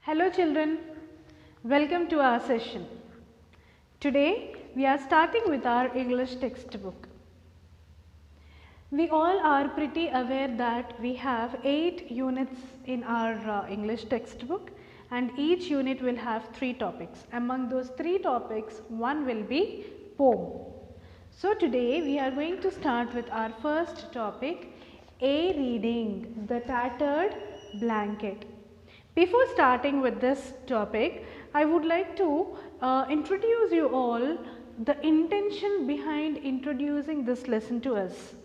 Hello children, welcome to our session. Today we are starting with our English textbook. We all are pretty aware that we have 8 units in our English textbook and each unit will have 3 topics. Among those 3 topics, one will be poem. So today we are going to start with our first topic, A reading, the tattered blanket. Before starting with this topic, I would like to introduce you all the intention behind introducing this lesson to us.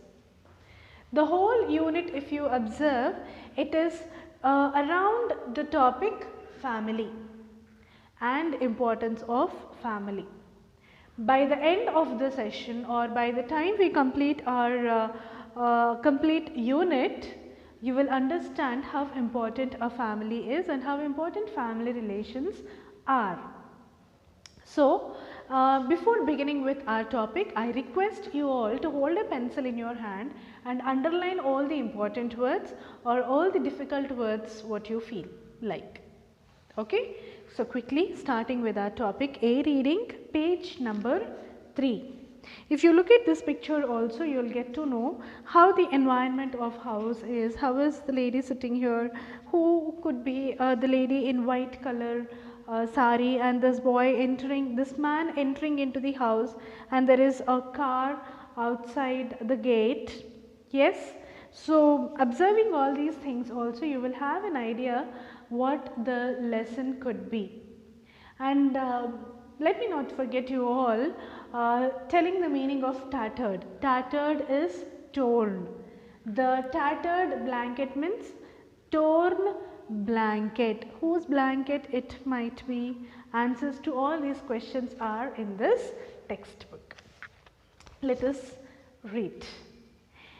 The whole unit, if you observe, it is around the topic family and importance of family. By the end of the session or by the time we complete our complete unit, you will understand how important a family is and how important family relations are. So, before beginning with our topic, I request you all to hold a pencil in your hand and underline all the important words or all the difficult words what you feel like. Okay? So, quickly starting with our topic, A reading, page number 3. If you look at this picture also, you will get to know how the environment of house is, how is the lady sitting here, who could be the lady in white color sari and this boy entering, this man entering into the house, and there is a car outside the gate. Yes. So, observing all these things also, you will have an idea what the lesson could be. And let me not forget you all telling the meaning of tattered. Tattered is torn. The tattered blanket means torn blanket. Whose blanket it might be? Answers to all these questions are in this textbook. Let us read.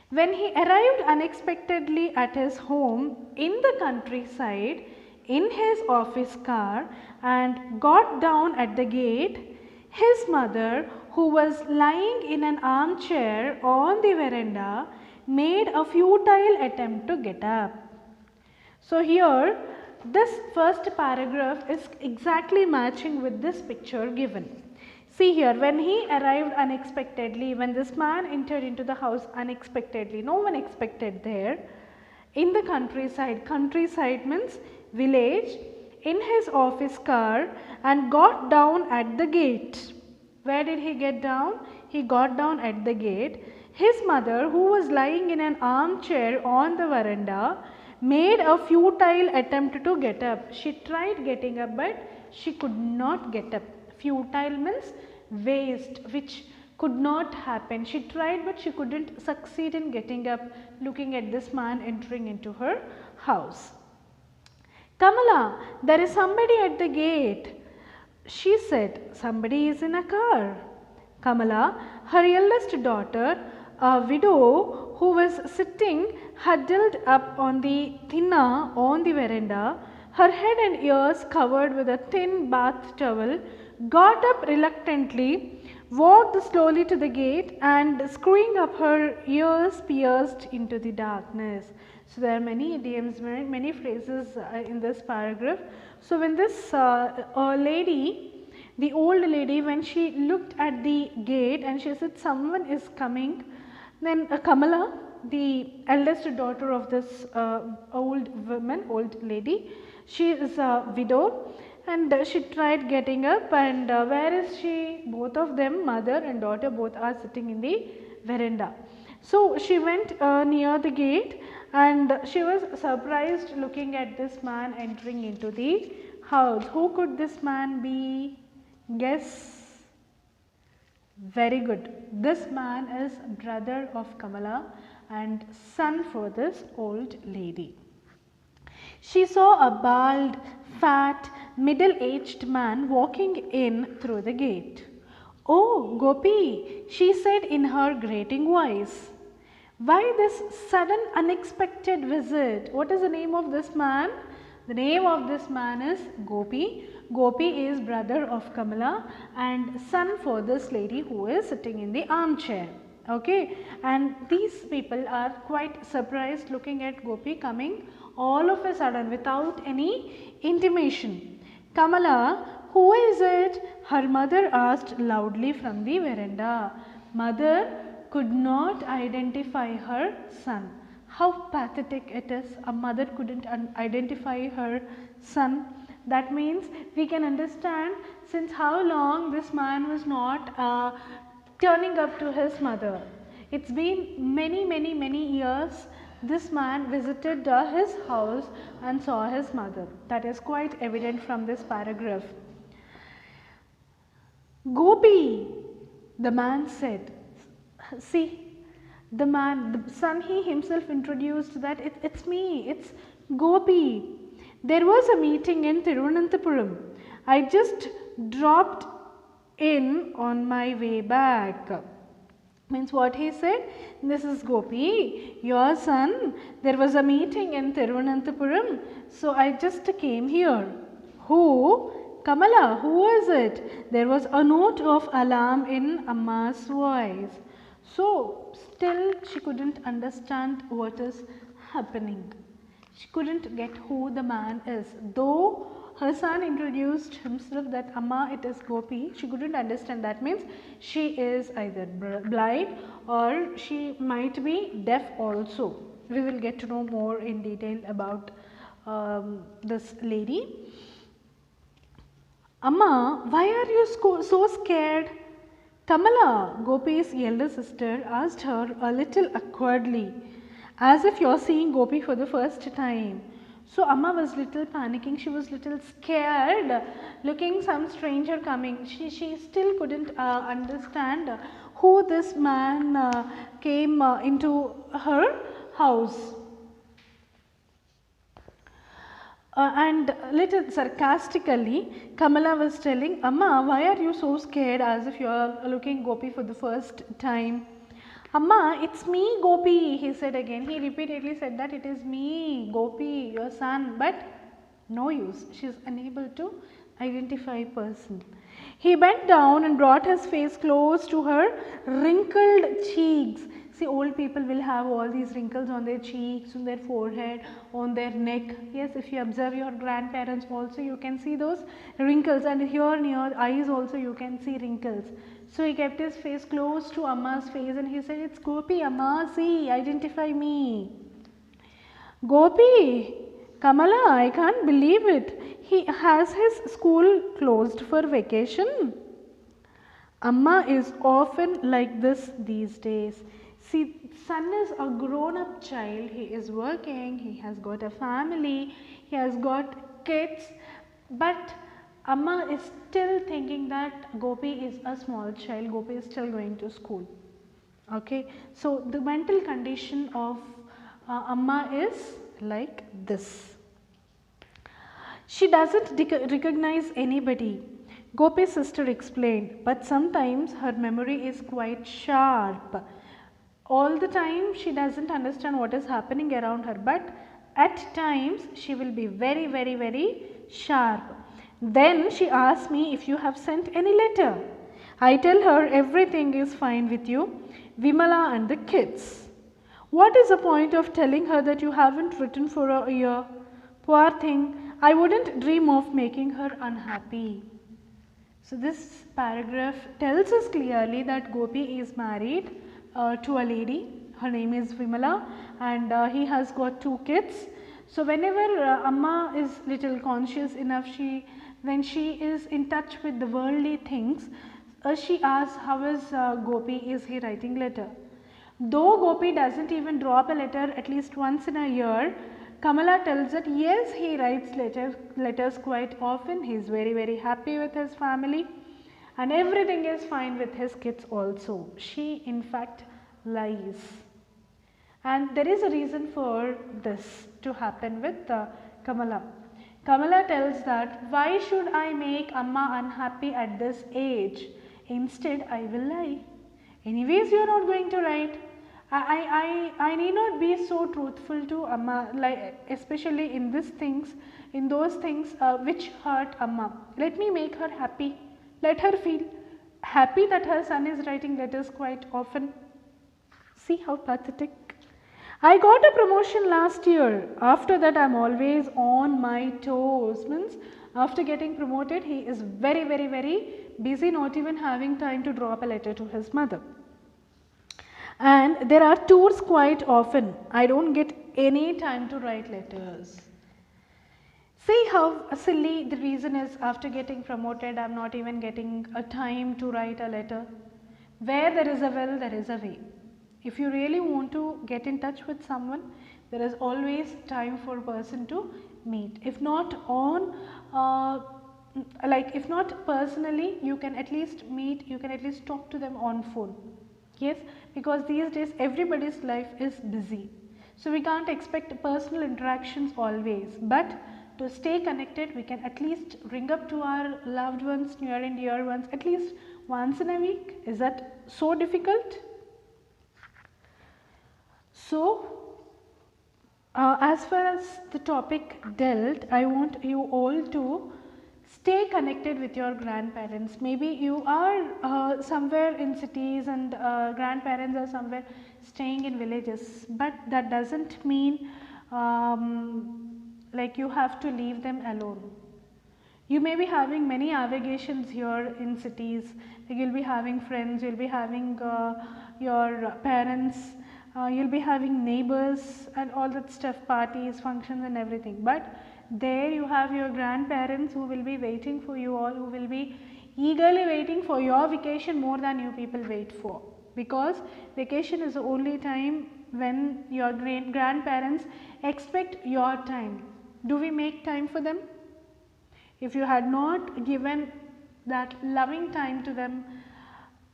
When he arrived unexpectedly at his home in the countryside in his office car and got down at the gate, his mother, who was lying in an armchair on the veranda, made a futile attempt to get up. So here this first paragraph is exactly matching with this picture given. See here, when he arrived unexpectedly, when this man entered into the house unexpectedly, no one expected there, in the countryside, countryside means village, in his office car and got down at the gate. Where did he get down? He got down at the gate. His mother, who was lying in an armchair on the veranda, made a futile attempt to get up. She tried getting up but she could not get up. Futile means waste, which could not happen. She tried but she couldn't succeed in getting up, looking at this man entering into her house. Kamala, there is somebody at the gate. She said, somebody is in a car. Kamala, her eldest daughter, a widow who was sitting huddled up on the thinna on the veranda, her head and ears covered with a thin bath towel, got up reluctantly, walked slowly to the gate and screwing up her ears pierced into the darkness. So, there are many idioms, many phrases in this paragraph. So, when this lady, the old lady, when she looked at the gate and she said someone is coming, then Kamala, the eldest daughter of this old woman, old lady, she is a widow and she tried getting up, and where is she? Both of them, mother and daughter, both are sitting in the veranda. So, she went near the gate and she was surprised looking at this man entering into the house. Who could this man be? Guess. Very good. This man is brother of Kamala and son for this old lady. She saw a bald, fat, middle-aged man walking in through the gate. Oh, Gopi, she said in her grating voice. Why this sudden unexpected visit? What is the name of this man? The name of this man is Gopi. Gopi is brother of Kamala and son for this lady who is sitting in the armchair. Okay, and these people are quite surprised looking at Gopi coming all of a sudden without any intimation. Kamala, who is it? Her mother asked loudly from the veranda. Mother could not identify her son. How pathetic it is. A mother couldn't identify her son. That means we can understand since how long this man was not turning up to his mother. It's been many years this man visited his house and saw his mother. That is quite evident from this paragraph. Gopi, the man said. See, the son, he himself introduced that it's me, it's Gopi. There was a meeting in Thiruvananthapuram. I just dropped in on my way back. Means what he said, this is Gopi, your son. There was a meeting in Thiruvananthapuram, so I just came here. Who? Kamala, who is it? There was a note of alarm in Amma's voice. So, still she couldn't understand what is happening. She couldn't get who the man is. Though her son introduced himself that Amma, it is Gopi, she couldn't understand. That means she is either blind or she might be deaf also. We will get to know more in detail about this lady. Amma, why are you so scared? Kamala, Gopi's elder sister, asked her a little awkwardly, as if you're seeing Gopi for the first time. So Amma was little panicking, she was little scared, looking some stranger coming. She still couldn't understand who this man came into her house. And little sarcastically, Kamala was telling, Amma, why are you so scared, as if you are looking Gopi for the first time? Amma, it's me, Gopi, he said again. He repeatedly said that it is me, Gopi, your son, but no use. She is unable to identify person. He bent down and brought his face close to her wrinkled cheeks. See, old people will have all these wrinkles on their cheeks, on their forehead, on their neck. Yes, if you observe your grandparents also, you can see those wrinkles, and here near eyes also you can see wrinkles. So he kept his face close to Amma's face and he said, it's Gopi, Amma, see, identify me. Gopi, Kamala, I can't believe it. He has his school closed for vacation. Amma is often like this these days. See, son is a grown-up child. He is working, he has got a family, he has got kids, but Amma is still thinking that Gopi is a small child, Gopi is still going to school. Okay, so the mental condition of Amma is like this. She doesn't recognize anybody, Gopi's sister explained, but sometimes her memory is quite sharp. All the time she doesn't understand what is happening around her, but at times she will be very sharp. Then she asks me if you have sent any letter. I tell her everything is fine with you, Vimala and the kids. What is the point of telling her that you haven't written for a year? Poor thing, I wouldn't dream of making her unhappy. So this paragraph tells us clearly that Gopi is married to a lady. Her name is Vimala and he has got 2 kids. So whenever Amma is little conscious enough, when she is in touch with the worldly things, she asks, how is Gopi, is he writing letter? Though Gopi doesn't even drop a letter at least once in a year, Kamala tells that yes, he writes letters quite often. He is very happy with his family and everything is fine with his kids also. She in fact lies, and there is a reason for this to happen with Kamala. Kamala tells that, why should I make Amma unhappy at this age? Instead, I will lie. Anyways, you are not going to write. I need not be so truthful to Amma, like especially in those things which hurt Amma. Let me make her happy. Let her feel happy that her son is writing letters quite often. See how pathetic. I got a promotion last year. After that, I'm always on my toes. Means after getting promoted, he is very, very, very busy, not even having time to drop a letter to his mother. And there are tours quite often. I don't get any time to write letters. See how silly the reason is. After getting promoted, I'm not even getting a time to write a letter. Where there is a will, there is a way. If you really want to get in touch with someone, there is always time for a person to meet. If not on, if not personally, you can at least meet, you can at least talk to them on phone. Yes, because these days everybody's life is busy. So we can't expect personal interactions always, but to stay connected, we can at least ring up to our loved ones, near and dear ones, at least once in a week. Is that so difficult? So, as far as the topic dealt, I want you all to stay connected with your grandparents. Maybe you are somewhere in cities and grandparents are somewhere staying in villages, but that doesn't mean like you have to leave them alone. You may be having many avocations here in cities, like you'll be having friends, you'll be having your parents, you'll be having neighbors and all that stuff, parties, functions and everything. But there you have your grandparents who will be waiting for you all, who will be eagerly waiting for your vacation more than you people wait for. Because vacation is the only time when your grandparents expect your time. Do we make time for them? If you had not given that loving time to them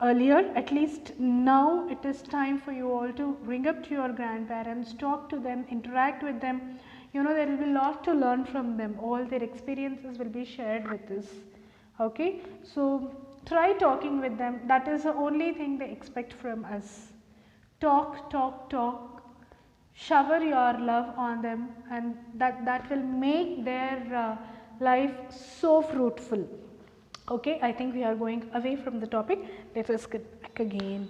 earlier, at least now it is time for you all to ring up to your grandparents, talk to them, interact with them. You know, there will be a lot to learn from them. All their experiences will be shared with us. Okay, so try talking with them. That is the only thing they expect from us. Talk, talk, talk. Shower your love on them, and that will make their life so fruitful. Okay, I think we are going away from the topic. Let us get back again.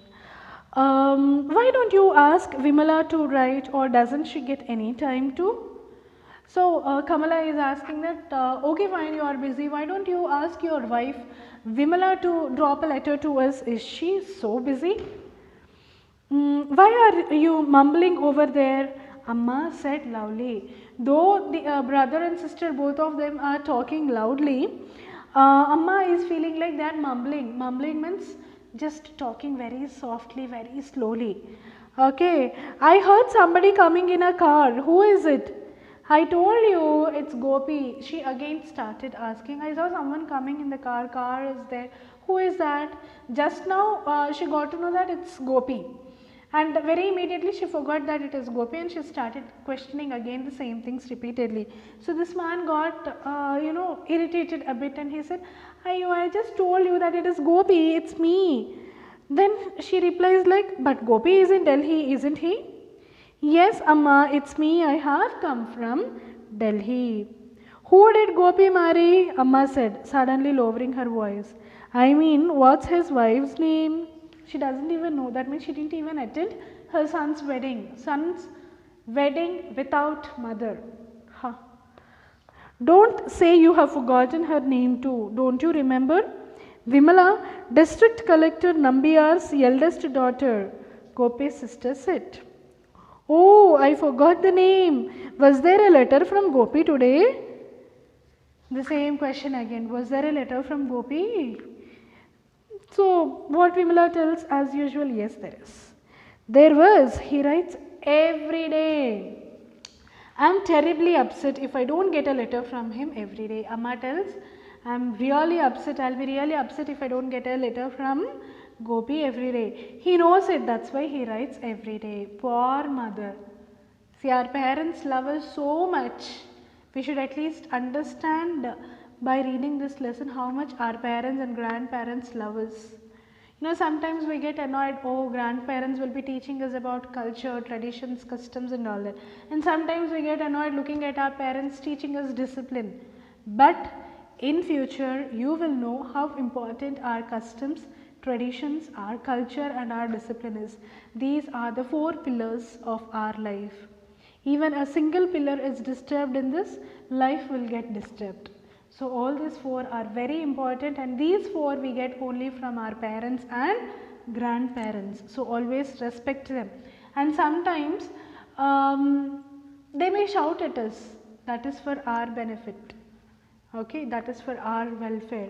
Why don't you ask Vimala to write, or doesn't she get any time to? So Kamala is asking that, okay fine, you are busy, why don't you ask your wife Vimala to drop a letter to us? Is she so busy? Why are you mumbling over there? Amma said loudly. Though the brother and sister, both of them are talking loudly, Amma is feeling like they are mumbling. Mumbling means just talking very softly, very slowly. Okay, I heard somebody coming in a car. Who is it? I told you it's Gopi. She again started asking. I saw someone coming in the car. Car is there. Who is that? Just now she got to know that it's Gopi. And very immediately she forgot that it is Gopi, and she started questioning again the same things repeatedly. So this man got irritated a bit, and he said, I just told you that it is Gopi, it's me. Then she replies like, but Gopi is in Delhi, isn't he? Yes, Amma, it's me, I have come from Delhi. Who did Gopi marry? Amma said, suddenly lowering her voice. I mean, what's his wife's name? She doesn't even know. That means she didn't even attend her son's wedding. Son's wedding without mother. Huh. Don't say you have forgotten her name too. Don't you remember? Vimala, District Collector Nambiyar's eldest daughter, Gopi's sister said. Oh, I forgot the name. Was there a letter from Gopi today? The same question again. Was there a letter from Gopi? So, what Vimala tells, as usual, yes, there is. There was, he writes every day. I am terribly upset if I don't get a letter from him every day. Amma tells, I am really upset, I will be really upset if I don't get a letter from Gopi every day. He knows it, that's why he writes every day. Poor mother. See, our parents love us so much. We should at least understand by reading this lesson how much our parents and grandparents love us. You know, sometimes we get annoyed, oh, grandparents will be teaching us about culture, traditions, customs and all that. And sometimes we get annoyed looking at our parents teaching us discipline. But in future, you will know how important are customs, traditions, our culture and our discipline is. These are the four pillars of our life. Even a single pillar is disturbed in this, life will get disturbed. So all these four are very important, and these four we get only from our parents and grandparents. So always respect them. And sometimes they may shout at us, that is for our benefit. Okay, that is for our welfare.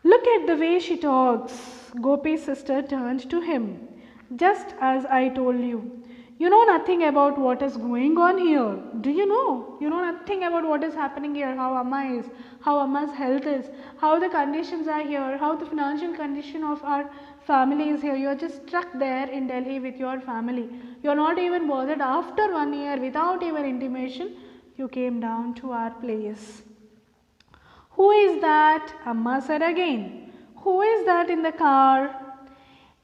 Look at the way she talks. Gopi's sister turned to him. Just as I told you. You know nothing about what is going on here. Do you know? You know nothing about what is happening here, how Amma is, how Amma's health is, how the conditions are here, how the financial condition of our family is here. You are just stuck there in Delhi with your family. You are not even bothered. After 1 year, without even intimation, you came down to our place. Who is that? Amma said again. Who is that in the car?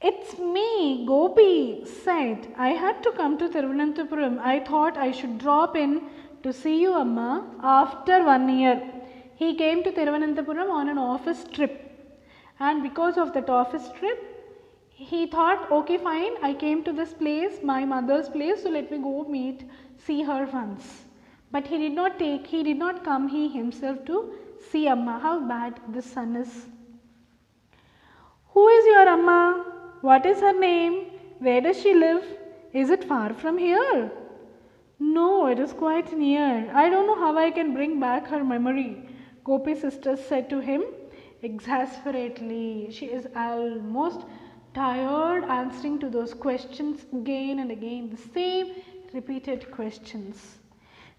It's me, Gopi said. I had to come to Thiruvananthapuram. I thought I should drop in to see you, Amma, after 1 year. He came to Thiruvananthapuram on an office trip. And because of that office trip, he thought, okay fine, I came to this place, my mother's place, so let me go see her once. But he did not come he himself to see Amma. How bad this son is. Who is your Amma? What is her name? Where does she live? Is it far from here? No, it is quite near. I don't know how I can bring back her memory, Gopi's sister said to him exasperately. She is almost tired answering to those questions again and again, the same repeated questions.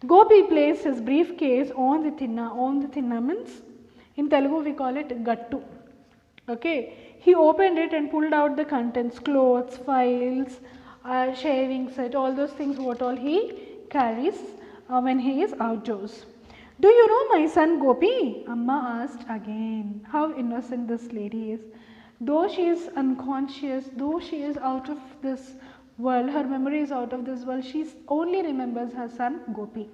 Gopi placed his briefcase on the thinna means, in Telugu we call it gattu. Okay. He opened it and pulled out the contents, clothes, files, shaving set, all those things what all he carries when he is outdoors. Do you know my son Gopi? Amma asked again. How innocent this lady is. Though she is unconscious, though she is out of this world, her memory is out of this world, she only remembers her son Gopi.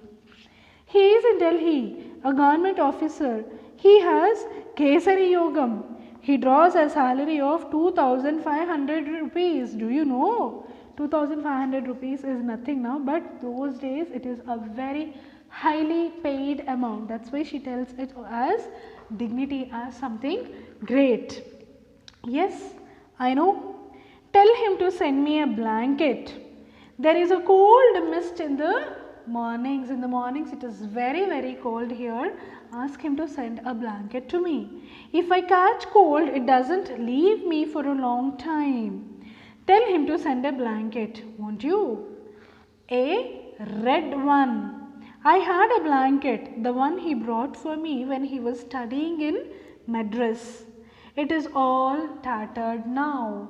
He is in Delhi, a government officer. He has Kesari Yogam. He draws a salary of 2,500 rupees. Do you know? 2,500 rupees is nothing now, but those days it is a very highly paid amount. That's why she tells it as dignity, as something great. Yes, I know. Tell him to send me a blanket. There is a cold mist in the mornings. In the mornings it is very, very cold here. Ask him to send a blanket to me. If I catch cold, it doesn't leave me for a long time. Tell him to send a blanket, won't you? A red one. I had a blanket, the one he brought for me when he was studying in Madras. It is all tattered now.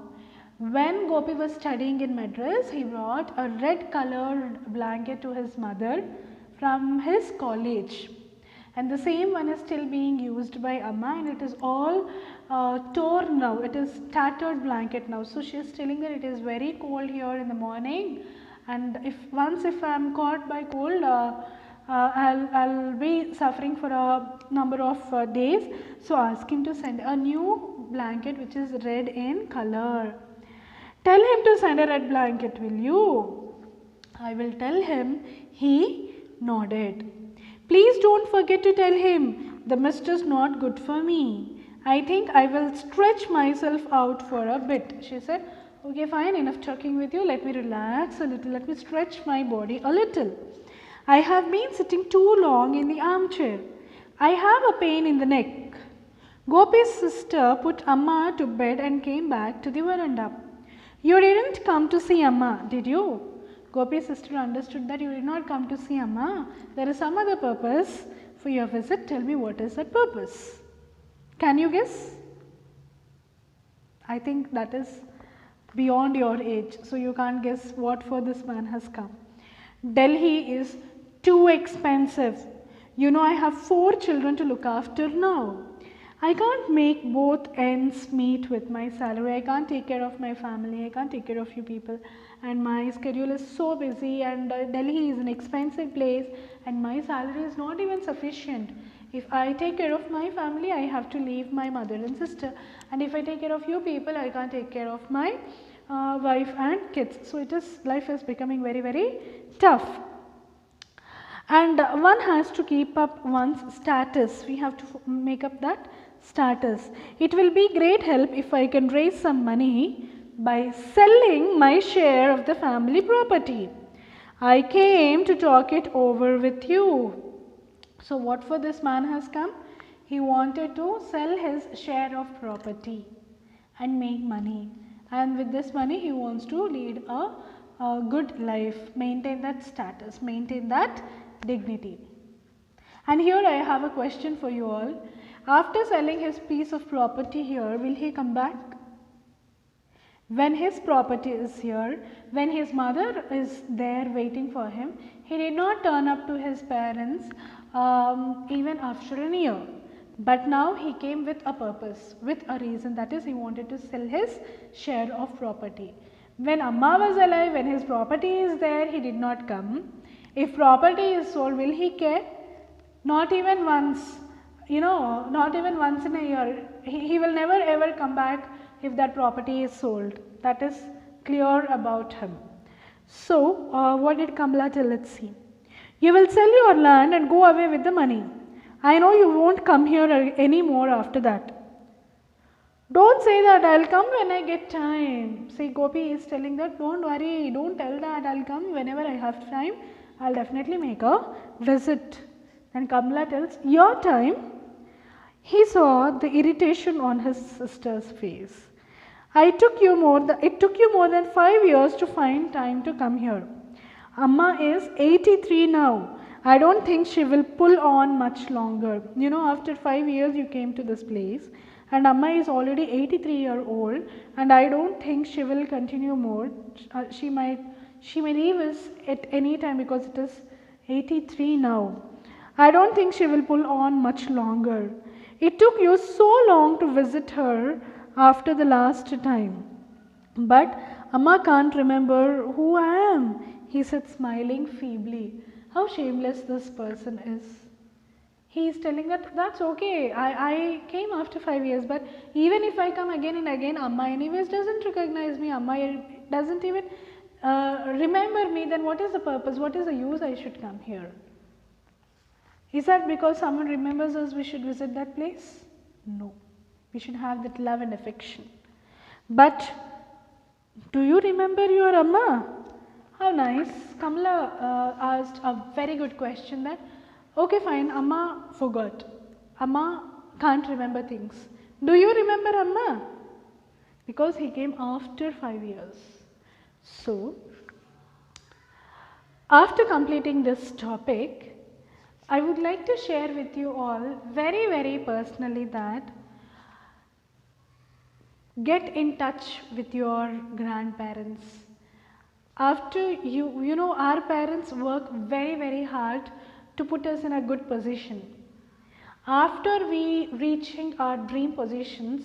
When Gopi was studying in Madras, he brought a red colored blanket to his mother from his college. And the same one is still being used by Amma, and it is all torn now. It is tattered blanket now. So she is telling that it is very cold here in the morning, and if I am caught by cold, I'll be suffering for a number of days. So ask him to send a new blanket which is red in color. Tell him to send a red blanket, will you? I will tell him. He nodded. Please don't forget to tell him the mist is not good for me. I think I will stretch myself out for a bit. She said, okay fine, enough talking with you. Let me relax a little. Let me stretch my body a little. I have been sitting too long in the armchair. I have a pain in the neck. Gopi's sister put Amma to bed and came back to the veranda. You didn't come to see Amma, did you? Gopi's sister understood that you did not come to see Amma. There is some other purpose for your visit. Tell me, what is that purpose? Can you guess? I think that is beyond your age, so you can't guess what for this man has come. Delhi is too expensive. You know, I have 4 children to look after now. I can't make both ends meet with my salary. I can't take care of my family. I can't take care of you people. And my schedule is so busy, and Delhi is an expensive place, and my salary is not even sufficient. If I take care of my family, I have to leave my mother and sister, and if I take care of you people, I can't take care of my wife and kids. So life is becoming very, very tough. And one has to keep up one's status. We have to make up that status. It will be great help if I can raise some money by selling my share of the family property. I came to talk it over with you. So what for this man has come? He wanted to sell his share of property and make money, and with this money he wants to lead a good life, maintain that status, maintain that dignity. And here I have a question for you all. After selling his piece of property here, will he come back? When his property is here, when his mother is there waiting for him, he did not turn up to his parents even after a year. But now he came with a purpose, with a reason, that is he wanted to sell his share of property. When Amma was alive, when his property is there, he did not come. If property is sold, will he care? Not even once, not even once in a year. He will never ever come back if that property is sold. That is clear about him. So, what did Kamala tell? Let's see. You will sell your land and go away with the money. I know you won't come here anymore after that. Don't say that, I'll come when I get time. See, Gopi is telling that, don't worry, don't tell that, I'll come whenever I have time. I'll definitely make a visit. And Kamala tells, your time? He saw the irritation on his sister's face. It took you more than 5 years to find time to come here. Amma is 83 now. I don't think she will pull on much longer. After 5 years you came to this place, and Amma is already 83-year-old, and I don't think she will continue more. She may leave us at any time because it is 83 now. I don't think she will pull on much longer. It took you so long to visit her after the last time. But Amma can't remember who I am, he said, smiling feebly. How shameless this person is. He is telling that that's okay, I came after 5 years, but even if I come again and again, Amma anyways doesn't recognize me, Amma doesn't even remember me, then what is the purpose, what is the use I should come here? Is that because someone remembers us we should visit that place? No. We should have that love and affection. But do you remember your Amma? How nice. Kamala asked a very good question that, okay fine, Amma forgot. Amma can't remember things. Do you remember Amma? Because he came after 5 years. So, after completing this topic, I would like to share with you all very, very personally that get in touch with your grandparents. After our parents work very, very hard to put us in a good position. After we reaching our dream positions,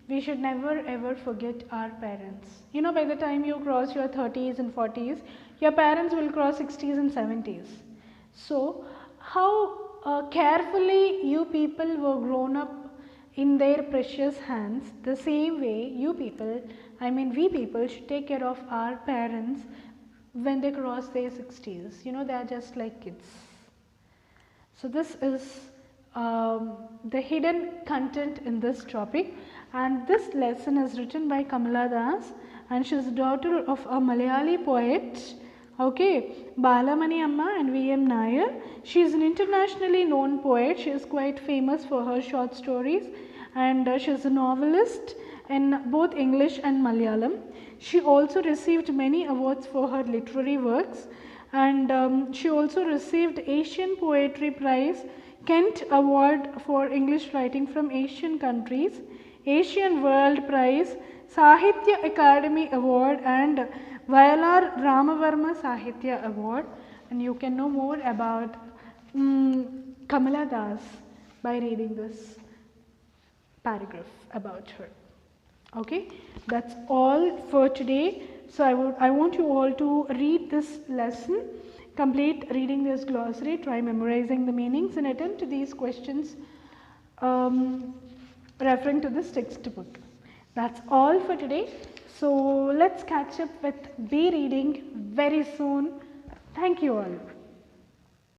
we should never ever forget our parents. By the time you cross your 30s and 40s, your parents will cross 60s and 70s. So, how carefully you people were grown up in their precious hands, the same way we people should take care of our parents when they cross their 60s. They are just like kids. So this is the hidden content in this topic, and this lesson is written by Kamala Das, and she is the daughter of a Malayali poet, Balamani Amma and V.M. Nair. She is an internationally known poet. She is quite famous for her short stories, and she is a novelist in both English and Malayalam. She also received many awards for her literary works, and she also received Asian Poetry Prize, Kent Award for English writing from Asian countries, Asian World Prize, Sahitya Academy Award, and Vayalar Ramavarma Sahitya Award. And you can know more about Kamala Das by reading this paragraph about her. Okay, that's all for today. So I want you all to read this lesson Complete reading this glossary, try memorizing the meanings and attempt these questions referring to this textbook. That's all for today. So let's catch up with B reading very soon. Thank you all.